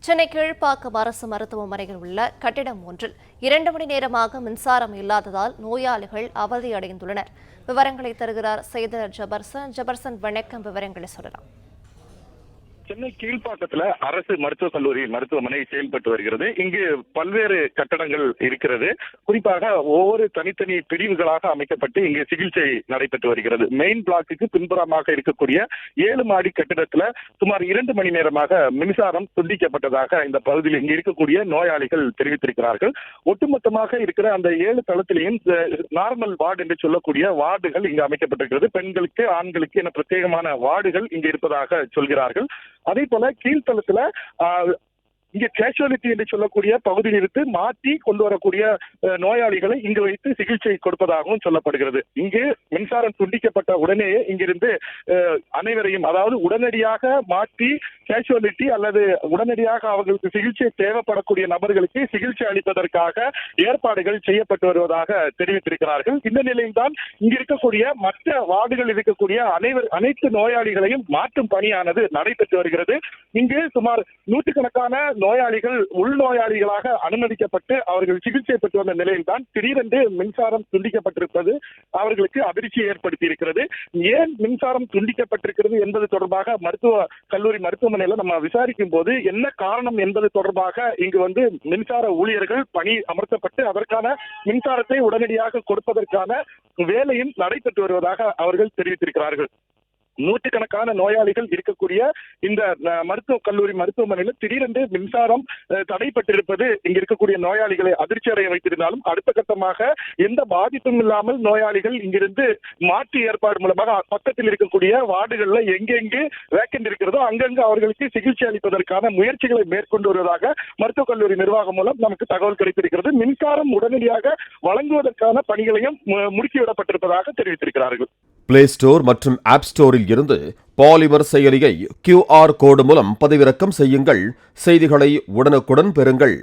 சென்னை கீழ்ப்பாக்கம் அரசு மருத்துவமனையில் உள்ள கட்டிடம் ஒன்றில் 2 மணி நேரமாக மின்சாரம் இல்லாததால் நோயாளிகள் அவதியடைந்துள்ளனர். விவரங்களை தருகிறார் செய்தியாளர் ஜபர்சன். வணக்கம், விவரங்களை சொல்லலாம். சென்னை கீழ்ப்பாக்கத்துல அரசு மருத்துவக் கல்லூரி மருத்துவமனை செயல்பட்டு வருகிறது. இங்கு பல்வேறு கட்டடங்கள் இருக்கிறது. குறிப்பாக ஒவ்வொரு தனித்தனி பிரிவுகளாக அமைக்கப்பட்டு இங்கு சிகிச்சை நடைபெற்று வருகிறது. மெயின் பிளாக்குக்கு பின்புறமாக இருக்கக்கூடிய 7 மாடி கட்டிடத்துல சுமார் 2 மணி நேரமாக மின்சாரம் துண்டிக்கப்பட்டதாக இந்த பகுதியில் இங்கு இருக்கக்கூடிய நோயாளிகள் தெரிவித்திருக்கிறார்கள். ஒட்டுமொத்தமாக இருக்கிற அந்த 7 தளத்திலையும் நார்மல் வார்டு என்று சொல்லக்கூடிய வார்டுகள் இங்கு அமைக்கப்பட்டிருக்கிறது. பெண்களுக்கு, ஆண்களுக்கு என பிரத்யேகமான வார்டுகள் இங்கு இருப்பதாக சொல்கிறார்கள். அதே போல கீழ்த்தளத்துல இங்க கேஷுவாலிட்டி என்று சொல்லக்கூடிய பகுதியில் இருந்து மாற்றி கொண்டு வரக்கூடிய நோயாளிகளை இங்கு வைத்து சிகிச்சை கொடுப்பதாகவும் சொல்லப்படுகிறது. இங்கு மின்சாரம் துண்டிக்கப்பட்ட உடனேயே இங்கிருந்து அனைவரையும், அதாவது உடனடியாக மாற்றி கேஷுவாலிட்டி அல்லது உடனடியாக அவர்களுக்கு சிகிச்சை தேவைப்படக்கூடிய நபர்களுக்கு சிகிச்சை அளிப்பதற்காக ஏற்பாடுகள் செய்யப்பட்டு வருவதாக தெரிவித்திருக்கிறார்கள். இந்த நிலையில்தான் இங்கு இருக்கக்கூடிய மற்ற வார்டுகள் இருக்கக்கூடிய அனைத்து நோயாளிகளையும் மாற்றும் பணியானது நடைபெற்று வருகிறது. இங்கு சுமார் நூற்றுக்கணக்கான நோயாளிகள் உள்நோயாளிகளாக அனுமதிக்கப்பட்டு அவர்கள் சிகிச்சை பெற்று வந்த நிலையில்தான் திடீரென்று மின்சாரம் துண்டிக்கப்பட்டிருப்பது அவர்களுக்கு அதிர்ச்சியை ஏற்படுத்தி இருக்கிறது. ஏன் மின்சாரம் துண்டிக்கப்பட்டிருக்கிறது என்பது தொடர்பாக மருத்துவமனையில நம்ம விசாரிக்கும் போது என்ன காரணம் என்பது தொடர்பாக இங்கு மின்சார ஊழியர்கள் பணி அமர்த்தப்பட்டு அதற்கான மின்சாரத்தை உடனடியாக கொடுப்பதற்கான வேலையும் நடைபெற்று வருவதாக அவர்கள் தெரிவித்திருக்கிறார்கள். நூற்றுக்கணக்கான நோயாளிகள் இருக்கக்கூடிய இந்த மருத்துவக் கல்லூரி மருத்துவமனையில் திடீரென்று மின்சாரம் தடைப்பட்டிருப்பது இங்க இருக்கக்கூடிய நோயாளிகளை அதிர்ச்சி அடைய வைத்திருந்தாலும் அடுத்த கட்டமாக எந்த பாதிப்பும் இல்லாமல் நோயாளிகள் இங்கிருந்து மாற்று ஏற்பாடு மூலமாக பக்கத்தில் இருக்கக்கூடிய வார்டுகள்ல எங்கெங்கு வேக்கண்ட் இருக்கிறதோ அங்கங்கு அவர்களுக்கு சிகிச்சை அளிப்பதற்கான முயற்சிகளை மேற்கொண்டு வருவதாக மருத்துவக் கல்லூரி நிர்வாகம் மூலம் நமக்கு தகவல் கிடைத்திருக்கிறது. மின்சாரம் உடனடியாக வழங்குவதற்கான பணிகளையும் முடுக்கிவிடப்பட்டிருப்பதாக தெரிவித்திருக்கிறார்கள். பிளே ஸ்டோர் மற்றும் ஆப் ஸ்டோரில் இருந்து பாலிமர் செயலியை QR கோடு மூலம் பதிவிறக்கம் செய்யுங்கள். செய்திகளை உடனுக்குடன் பெறுங்கள்.